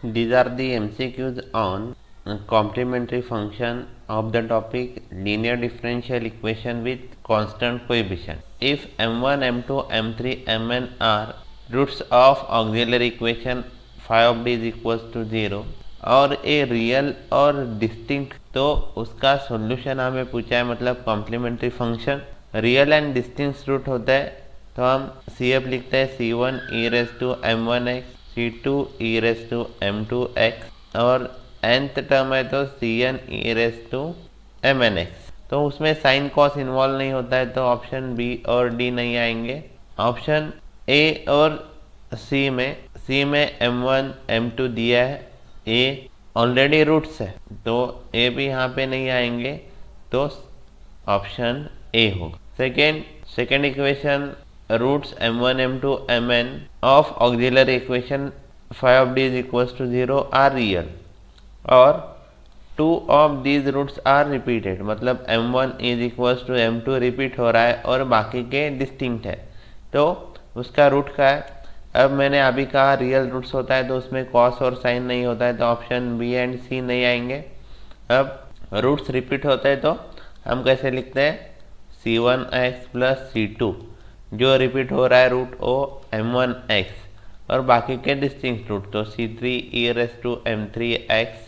These are the MCQs on complementary function of the topic linear differential equation with constant coefficient. If m1, m2, m3, mn are roots of auxiliary equation phi of d is equals to 0 और a real और distinct, तो उसका solution हमें पूछा है, मतलब complementary function real and distinct root होता है तो हम सी एफ लिखते हैं c1 e raise to m1x, c2 e raise to m2x और nth टर्म है तो cn e raise to mnx। तो उसमें साइन कॉस इन्वॉल्व नहीं होता है तो ऑप्शन बी और डी नहीं आएंगे। ऑप्शन ए और सी में m1 m2 दिया है, ए ऑलरेडी रूट्स है तो ए भी यहाँ पे नहीं आएंगे तो ऑप्शन ए होगा। Second equation roots m1 m2 mn of auxiliary equation phi of d is equals to 0 are real और 2 of these roots are repeated, मतलब m1 is equals to m2 repeat हो रहा है और बाकी के डिस्टिंक्ट है तो उसका रूट का है। अब मैंने अभी कहा रियल रूट्स होता है तो उसमें कॉस और साइन नहीं होता है तो ऑप्शन बी एंड सी नहीं आएंगे। अब रूट्स रिपीट होते हैं तो हम कैसे लिखते हैं c1x प्लस c2, जो रिपीट हो रहा है रूट ओ m1x और बाकी के डिस्टिंक्ट रूट तो c3 e raise to m3x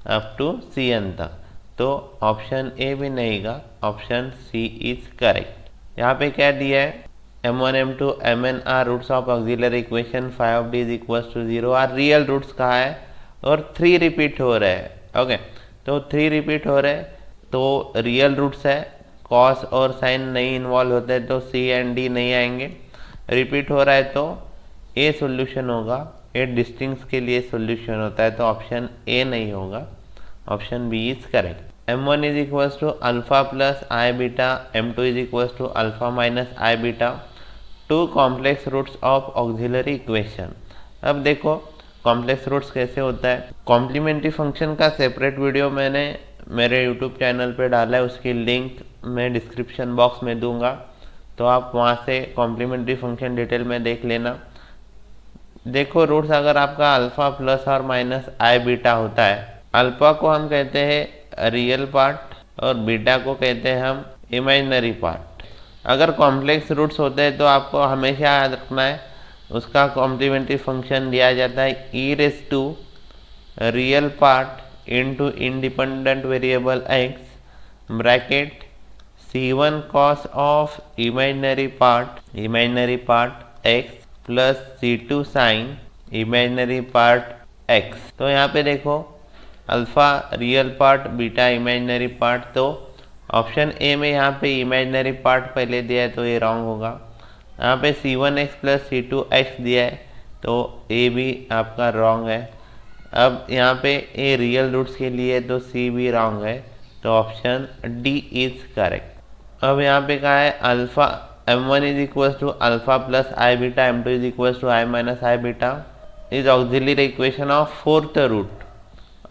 up to cn तक, तो ऑप्शन ए भी नहीं का, ऑप्शन सी इज करेक्ट। यहाँ पे क्या दिया है m1 m2 mn are roots of auxiliary equation phi of d is equals to 0 are real roots कहा है और 3 रिपीट हो रहे हैं। ओके, तो 3 रिपीट हो रहे हैं तो रियल रूट्स है, कॉस और साइन नहीं इन्वॉल्व होते तो सी एंड डी नहीं आएंगे। रिपीट हो रहा है तो ए सोल्यूशन होगा, ए डिस्टिंक्ट के लिए सोल्यूशन होता है तो ऑप्शन ए नहीं होगा, option B is correct. m1 is equals to alpha plus I beta, m2 is equals to alpha minus I beta, two complex roots of auxiliary equation. अब देखो कॉम्प्लेक्स रूट्स कैसे होता है, कॉम्प्लीमेंट्री फंक्शन का separate video मैंने मेरे YouTube channel पे डाला है, उसकी लिंक मैं डिस्क्रिप्शन बॉक्स में दूंगा तो आप वहाँ से कॉम्प्लीमेंट्री फंक्शन डिटेल में देख लेना। देखो रूट्स अगर आपका अल्फा प्लस और माइनस आई बीटा होता है, अल्फा को हम कहते हैं रियल पार्ट और बीटा को कहते हैं हम इमेजिनरी पार्ट। अगर कॉम्प्लेक्स रूट्स होते हैं तो आपको हमेशा याद रखना है उसका कॉम्प्लीमेंट्री फंक्शन दिया जाता है e raise to real part into independent variable x bracket c1 cos of imaginary part x plus c2 sine imaginary part x। तो यहाँ पे देखो alpha real part beta imaginary part, तो ऑप्शन ए में यहाँ पे इमेजिनरी पार्ट पहले दिया है तो ये रॉन्ग होगा। यहाँ पे c1x प्लस c2x दिया है तो ए भी आपका रॉन्ग है। अब यहाँ पे ए रियल रूट्स के लिए तो सी भी रॉन्ग है तो ऑप्शन डी इज करेक्ट। अब यहाँ पे कहा है alpha m1 is equals to alpha plus I beta, m2 is equals to I minus I beta is auxiliary equation of fourth root,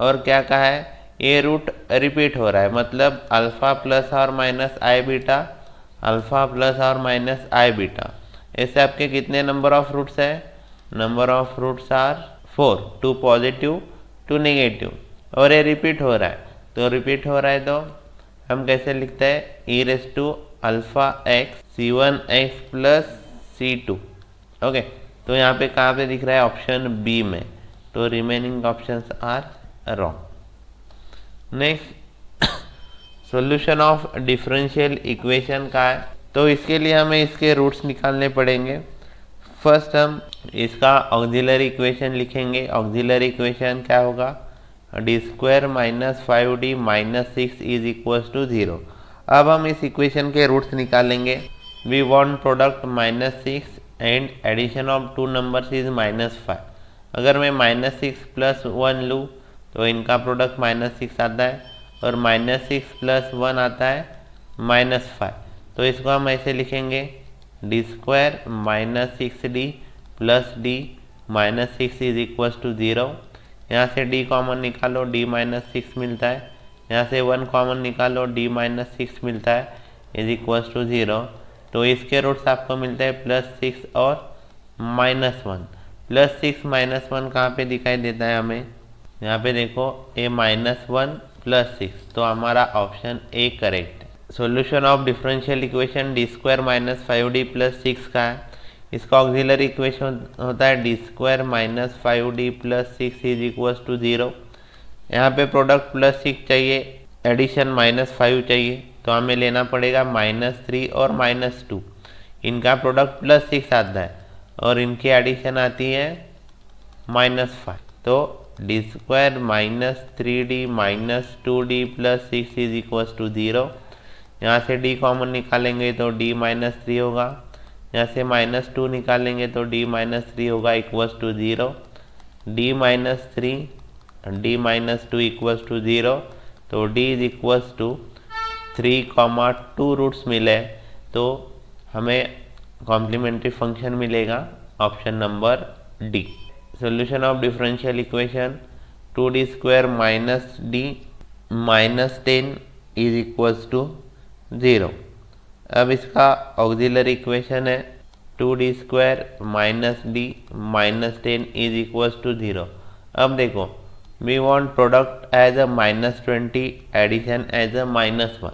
और क्या कहा है ये रूट रिपीट हो रहा है, मतलब अल्फा प्लस और minus I beta, alpha plus और माइनस आई बीटा। ऐसे आपके कितने नंबर ऑफ रूट्स है, number of roots are 4, 2 positive 2 negative और ये रिपीट हो रहा है, तो रिपीट हो रहा है तो हम कैसे लिखते हैं e raise to alpha x c1x plus c2। Okay, तो यहाँ पे कहाँ पे दिख रहा है ऑप्शन बी में, तो remaining options are wrong. Next solution of differential equation का है, तो इसके लिए हमें इसके रूट्स निकालने पड़ेंगे। फर्स्ट हम इसका ऑक्सिलरी इक्वेशन लिखेंगे। ऑक्सिलरी इक्वेशन क्या होगा, D square minus 5d minus 6 is equals to 0। अब हम इस इक्वेशन के रूट्स निकालेंगे। We want product -6 and addition of 2 numbers is -5। अगर मैं -6 प्लस 1 लूँ तो इनका प्रोडक्ट -6 आता है और -6 प्लस 1 आता है -5, तो इसको हम ऐसे लिखेंगे D square -6d plus d -6 is equals to 0। यहाँ से d कॉमन निकालो, d -6 मिलता है, यहाँ से 1 कॉमन निकालो, d -6 मिलता है इज इक्वल्स टू 0। तो इसके रूट्स आपको मिलते हैं +6 और -1। +6 -1 कहाँ पे दिखाई देता है हमें? यहाँ पे देखो a -1 +6, तो हमारा ऑप्शन ए करेक्ट है। Solution of differential equation d² - 5d + 6 का है। इसका ऑक्सिलरी इक्वेशन होता है d² - 5d + 6 = 0। यहाँ पे प्रोडक्ट +6 चाहिए, एडिशन -5 चाहिए, तो हमें लेना पड़ेगा -3 और -2। इनका प्रोडक्ट +6 आता है और इनकी एडिशन आती है -5, तो d² - 3d - 2d + 6 = 0। यहाँ से d कॉमन निकालेंगे तो d - 3 होगा, यहाँ से -2 निकालेंगे तो d - 3 होगा = 0। d - 3 d - 2 = 0, तो d = 3, 2 रूट्स मिले तो हमें कॉम्प्लीमेंट्री फंक्शन मिलेगा, option number D. Solution of differential equation 2d² - d - 10 = 0। अब इसका ऑक्सिलरी इक्वेशन है 2d² - d - 10 = 0। अब देखो we want product as a -20, addition as a -1,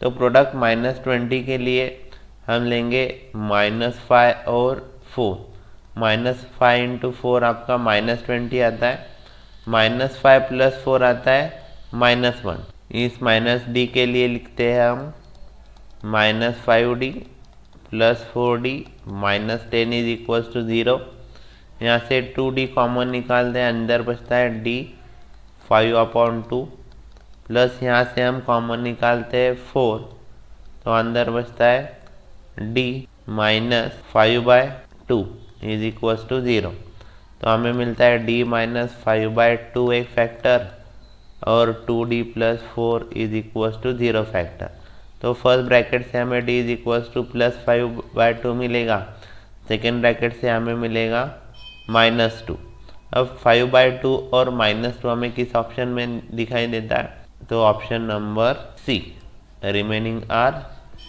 तो प्रोडक्ट -20 के लिए हम लेंगे -5 और 4। -5 × 4 आपका -20 आता है, -5 + 4 आता है -1। इस -d के लिए लिखते हैं हम -5d + 4d - 10 = 0। यहाँ से 2d कॉमन निकालते हैं, अंदर बचता है d 5/2 प्लस यहाँ से हम कॉमन निकालते हैं 4, तो अंदर बचता है d - 5/2 = 0। तो हमें मिलता है d - 5/2 एक फैक्टर और 2d + 4 = 0 फैक्टर। तो फर्स्ट ब्रैकेट से हमें d = +5/2 मिलेगा, सेकेंड ब्रैकेट से हमें मिलेगा -2। अब 5/2 और -2 हमें किस ऑप्शन में दिखाई देता है? तो option number C, remaining are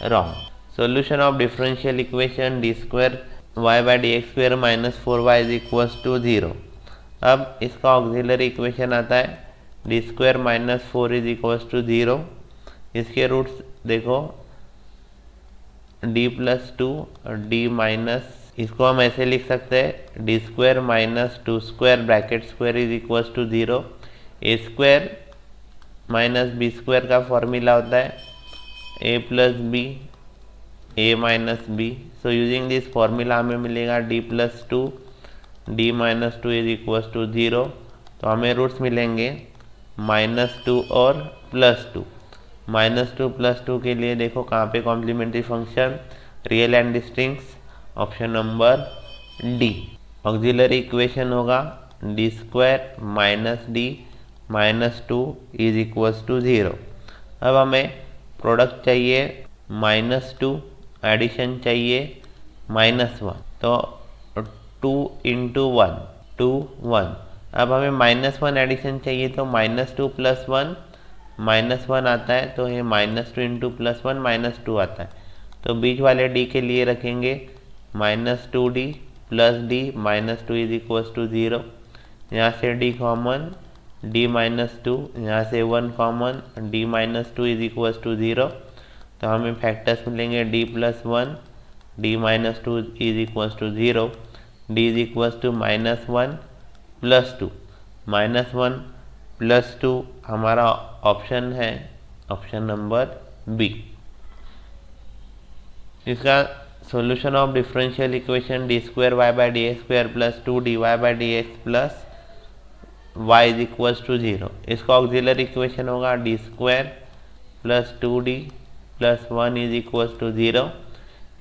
wrong. Solution of differential equation d² y/dx² - 4y = 0। अब इसका ऑक्सिलरी इक्वेशन आता है d² - 4 = 0। इसके रूट्स देखो d + 2 d इसको हम ऐसे लिख सकते हैं d² - 2² bracket square = 0। a² - b² का फॉर्मूला होता है a + b a - b। So using this formula हमें मिलेगा d + 2 d - 2 = 0। तो हमें रूट्स मिलेंगे -2 और +2। -2 + 2 के लिए देखो कहाँ पे complementary function, real and distinct, option number D. Auxiliary equation होगा d² - d - 2 = 0। अब हमें प्रोडक्ट चाहिए -2, एडिशन चाहिए -1, तो 2 × 1 2 1। अब हमें -1 एडिशन चाहिए तो -2 + 1 -1 आता है, तो ये -2 × +1 -2 आता है, तो बीच वाले d के लिए रखेंगे -2d + d - 2 = 0। यहाँ से d कॉमन d - 2, यहाँ से 1 कॉमन d - 2 = 0। तो हमें फैक्टर्स मिलेंगे d + 1 d - 2 = 0, d = -1 + 2 -1 + 2 हमारा ऑप्शन है, ऑप्शन नंबर बी। इसका solution of differential equation d² y/dx² + 2dy/dx + y = 0। इसका ऑक्सिलरी इक्वेशन होगा d² + 2d + 1 = 0।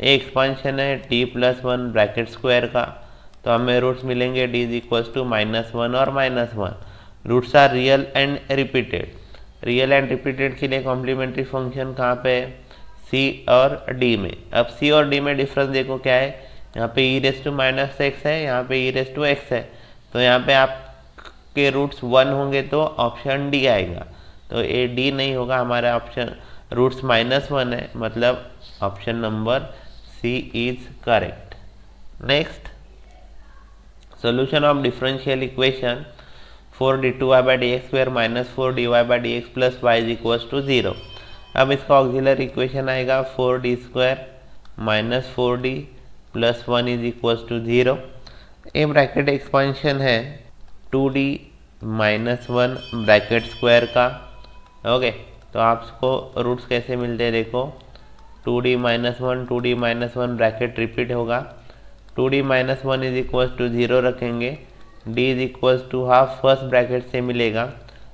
ये एक्सपांशन है d + 1 ब्रैकेट स्क्वायर का, तो हमें रूट्स मिलेंगे d = -1 और -1। Roots are real and repeated. Real and repeated के लिए कॉम्प्लीमेंट्री फंक्शन कहाँ पे है? c और d में। अब c और d में डिफरेंस देखो क्या है, यहाँ पे e−x है, यहाँ पे e−x है, तो यहाँ पे आपके रूट्स 1 होंगे तो ऑप्शन डी आएगा, तो ए डी नहीं होगा, हमारा ऑप्शन रूट्स -1 है, मतलब option number C is correct. Next Solution of differential equation 4d2y/dx² minus 4dy/dx plus y is equals to 0। अब इसका ऑक्सिलरी इक्वेशन आएगा 4d² minus 4d plus 1 is equals to 0। A bracket expansion है 2d minus 1 bracket square का। Okay, तो आपको roots कैसे मिलते हैं देखो, 2d minus 1 2d minus 1 bracket repeat होगा, 2d minus 1 is equals to 0 रखेंगे, d is equals to half first bracket से मिलेगा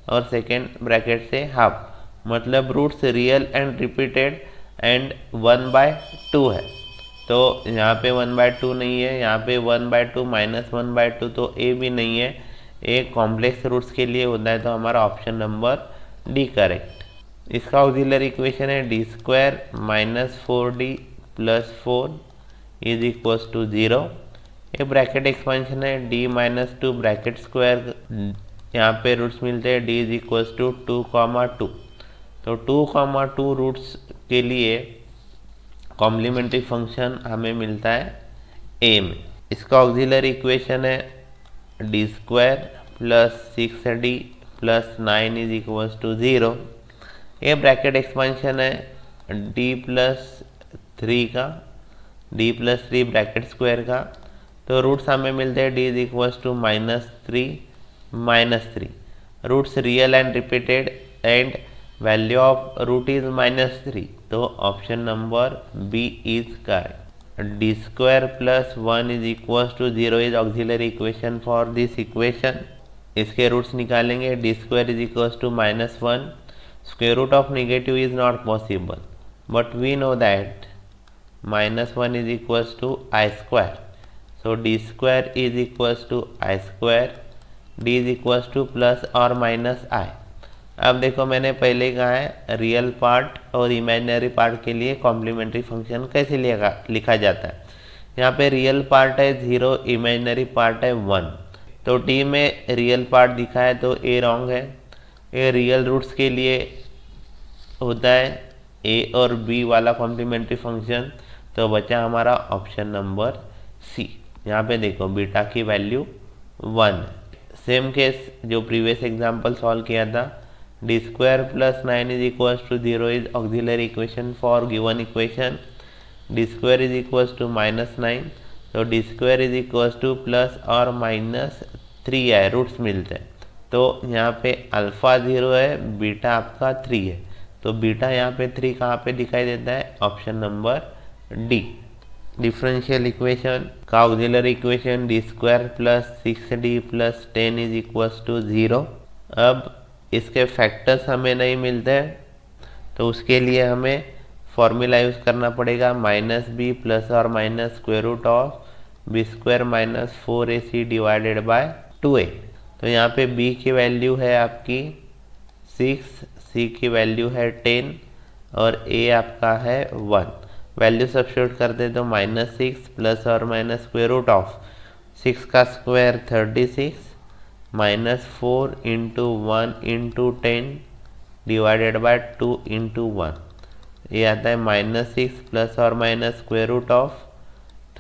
और सेकेंड ब्रैकेट से हाफ, मतलब roots real and repeated and 1/2 है। तो यहाँ पे 1/2 नहीं है, यहाँ पे 1/2 माइनस 1/2, तो ए भी नहीं है, ए कॉम्प्लेक्स रूट्स के लिए होता है, तो हमारा ऑप्शन नंबर डी करेक्ट। इसका ऑक्सिलरी इक्वेशन है d² minus 4d plus 4 is equals to 0। ये ब्रैकेट एक्सपेंशन है d माइनस 2 ब्रैकेट स्क्वायर, यहाँ पे रूट्स मिलते हैं d इज इक्वल्स टू 2,2। तो 2,2 रूट्स के लिए कॉम्प्लीमेंट्री फंक्शन हमें मिलता है a में। इसका ऑक्सिलरी इक्वेशन है d² plus 6d plus 9 is equals to 0। ये ब्रैकेट एक्सपेंशन है d प्लस 3 का, d प्लस 3 ब्रैकेट स्क्वायर का, तो रूट्स हमें मिलते हैं d is equals to -3 roots real and repeated and value of root is -3, तो option number B is correct. d² plus 1 is equals to 0 is auxiliary equation for this equation. इसके roots निकालेंगे, d² is equals to -1, square root of negative is not possible, but we know that -1 is equals to i², so d² is equals to i², d is equals to plus और minus i। अब देखो मैंने पहले कहा है real part और imaginary part के लिए कॉम्प्लीमेंट्री फंक्शन कैसे लिखा जाता है। यहाँ पे रियल पार्ट है 0, इमेजिनरी पार्ट है 1, तो डी में रियल पार्ट दिखा है तो ए रॉन्ग है। ये रियल रूट्स के लिए होता है ए और बी वाला कॉम्प्लीमेंट्री फंक्शन, तो बचा हमारा ऑप्शन नंबर सी। यहाँ पे देखो बीटा की वैल्यू 1, सेम केस जो प्रीवियस एग्जांपल सॉल्व किया था, d² plus 9 is equals to 0 is auxiliary equation for given equation, d² is equals to -9, तो d² is equals two plus और -3 है, रूट्स मिलते हैं, तो यहाँ पे अल्फा 0 है, बीटा आपका 3 है, तो बीटा यहाँ पे 3 कहाँ पे दिखाई देता है, option number D. Differential equation का auxiliary equation d² plus 6d plus 10 is equals to 0। अब इसके फैक्टर्स हमें नहीं मिलते हैं, तो उसके लिए हमें फॉर्मूला यूज़ करना पड़ेगा -b प्लस और minus square root of b² minus 4ac divided by 2a। तो यहाँ पे b की वैल्यू है आपकी 6, c की वैल्यू है 10 और a आपका है 1। वैल्यू सब्स्टिट्यूट करते तो -6 प्लस और माइनस स्क्वायर रूट ऑफ 6 का square 36 -4 into 1 into 10 divided by 2 into 1, ये आता है -6 प्लस और minus square root of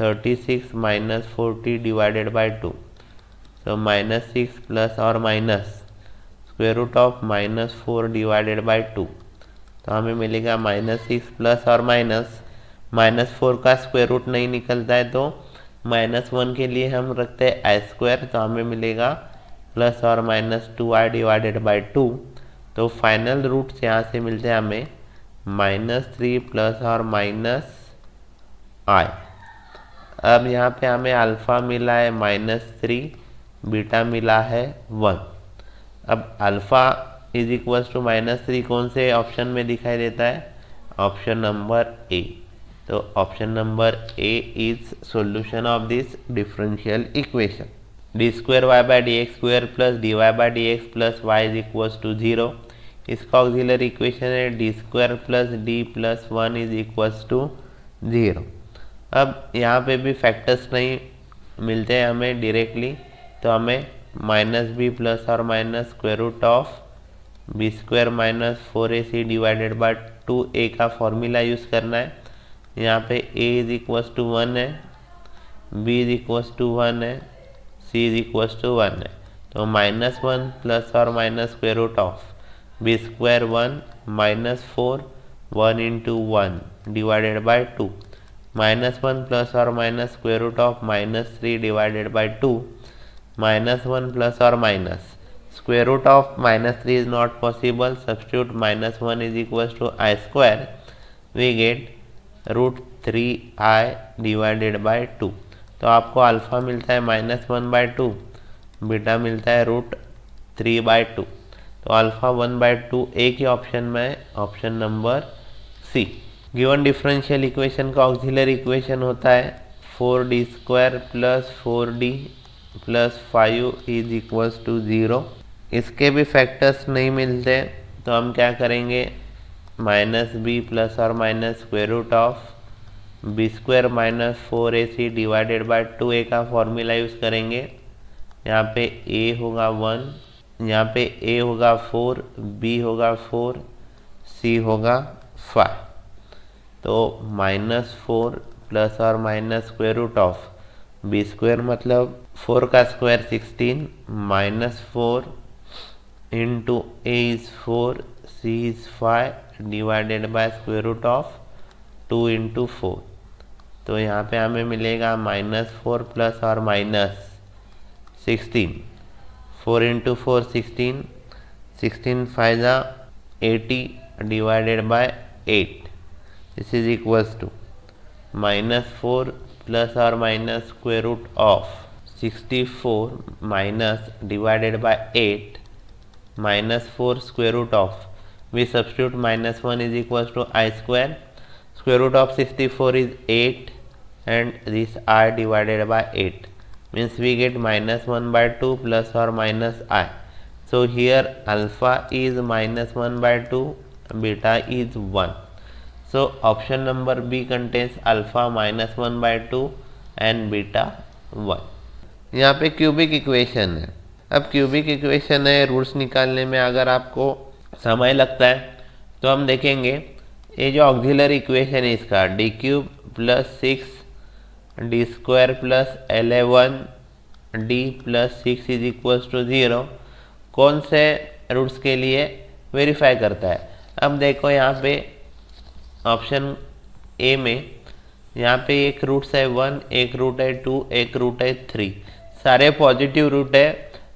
36 minus 40 divided by 2, तो -6 प्लस और minus square root of -4 divided by 2, तो हमें मिलेगा -6 प्लस और -4 का स्क्वायर रूट नहीं निकलता है, तो -1 के लिए हम रखते हैं i², तो हमें मिलेगा प्लस और माइनस 2i डिवाइडेड बाय 2, तो फाइनल रूट्स यहाँ से मिलते हैं हमें -3 प्लस और -i। अब यहाँ पे हमें अल्फ़ा मिला है -3, बीटा मिला है 1। अब अल्फ़ा इज इक्वल्स टू -3 कौन से ऑप्शन में दिखाई देता है, ऑप्शन नंबर ए, तो option number A is solution of this differential equation. d²y/dx² plus dy/dx plus y is equals to 0। इसका ऑक्सिलरी इक्वेशन है d² plus d plus 1 is equals to 0। अब यहाँ पे भी फैक्टर्स नहीं मिलते हैं हमें डायरेक्टली, तो हमें -b प्लस और minus square root of b² minus 4ac divided by 2a का फॉर्मूला यूज़ करना है। यहाँ पे a इज इक्वल्स टू 1 है, b इज इक्वल्स टू 1 है, सी इज इक्वल टू 1 है। तो -1 प्लस और minus square root of b square 1 -4 1 into 1 divided by 2 -1 plus और minus square root of -3 divided by 2 -1 plus और minus square root of -3 is not possible. Substitute -1 is equals to I square. We get √3i divided by 2. तो आपको alpha मिलता है -1/2, beta मिलता है √3/2। तो alpha 1/2 एक ही ऑप्शन में है, option number C. Given differential equation का ऑक्सिलरी इक्वेशन होता है 4d² plus 4d plus 5 is equals to 0। इसके भी फैक्टर्स नहीं मिलते तो हम क्या करेंगे, -b प्लस और minus square root of b² minus 4ac divided by 2a का फॉर्मूला यूज़ करेंगे। यहाँ पे a होगा 1, यहाँ पे a होगा 4, b होगा 4, c होगा 5। तो -4 प्लस और minus square root of b² मतलब 4 का square 16 -4 into a is 4, c is 5 divided by square root of 2 into 4। तो यहाँ पे हमें मिलेगा -4 प्लस और माइनस 16, 4 into 4 16, 16 5 जा 80 divided by 8। This is equals to -4 plus और minus square root of 64 minus divided by 8 -4 square root of, we substitute -1 is equals to I square, square root of 64 is 8 and this I divided by 8 means we get -1/2 plus or minus I. So here alpha is -1/2, beta is 1. So option number B contains alpha -1/2 and beta 1. यहाँ पे cubic equation है। अब cubic equation है, roots निकालने में अगर आपको समय लगता है तो हम देखेंगे ये जो ऑक्सिलरी इक्वेशन है इसका d³ plus 6 d² plus 11 d plus 6 is equals to 0 कौन से रूट्स के लिए वेरीफाई करता है। अब देखो यहाँ पे ऑप्शन ए में यहाँ पे एक रूट्स है 1, एक रूट है 2, एक रूट है 3, सारे पॉजिटिव रूट है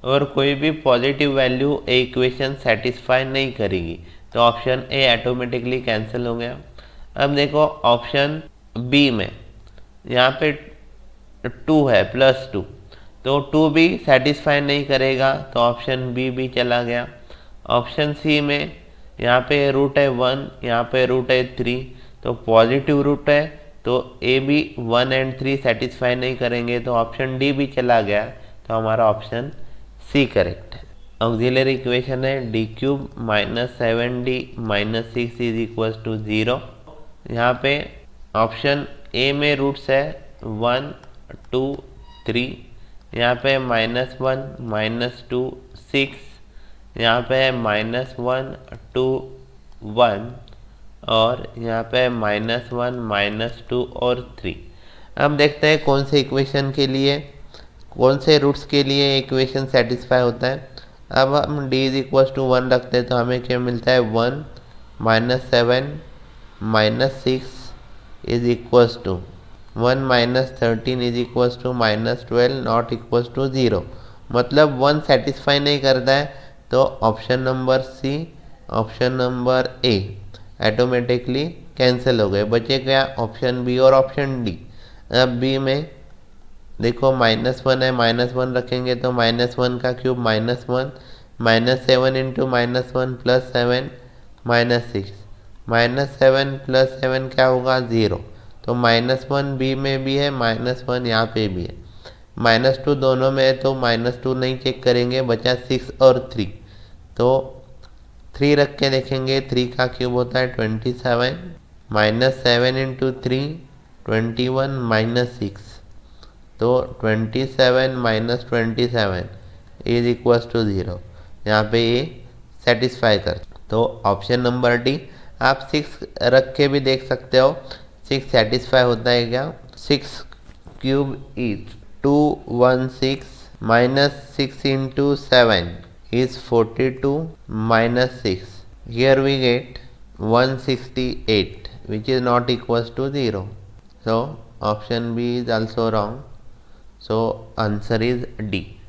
और कोई भी पॉजिटिव वैल्यू ए इक्वेशन सेटिस्फाई नहीं करेगी। तो ऑप्शन ए ऑटोमेटिकली कैंसिल हो गया। अब देखो ऑप्शन बी में यहाँ पे 2 है +2, तो 2 भी सेटिस्फाई नहीं करेगा तो ऑप्शन बी भी चला गया। ऑप्शन सी में यहाँ पे रूट है 1, यहाँ पे रूट है 3, तो पॉजिटिव रूट है तो ए भी 1 और 3 सेटिस्फाई नहीं करेंगे तो ऑप्शन डी भी चला गया। तो हमारा ऑप्शन सी करेक्ट है। ऑक्सिलरी इक्वेशन है d³ - 7d - 6 is equal to 0। यहाँ पे ऑप्शन ए में रूट्स है 1 2 3, यहाँ पे -1 -2 6, यहाँ पे -1 2 1 और यहाँ पे -1 -2 और 3। अब देखते हैं कौन से इक्वेशन के लिए, कौन से रूट्स के लिए इक्वेशन सेटिस्फाई होता है। अब हम d इज इक्वल टू 1 रखते हैं तो हमें क्या मिलता है 1 -7 -6 is equal to 1 -13 is equal to -12 not equal to 0। मतलब 1 सेटिस्फाई नहीं करता है तो option number C, option number A automatically cancel हो गए। बचे क्या ऑप्शन बी और ऑप्शन डी। अब बी में देखो -1 है, -1 रखेंगे तो -1 का क्यूब -1, -7 इंटू -1 प्लस 7 -6, -7 प्लस 7 क्या होगा 0। तो -1 बी में भी है, -1 यहाँ पे भी है, -2 दोनों में है तो -2 नहीं चेक करेंगे, बचा 6 और 3। तो 3 रख के देखेंगे, 3 का क्यूब होता है 27, -7 इंटू 3 21 -6, तो 27 - 27 इज इक्वल टू 0। यहाँ पे ये सेटिस्फाई कर, तो ऑप्शन नंबर डी। आप 6 रख के भी देख सकते हो 6 सेटिस्फाई होता है क्या। 6³ is 216 minus 6 into 7 is 42 minus 6. Here we get 168, which is not equals to 0. So option B is also wrong. So answer is D.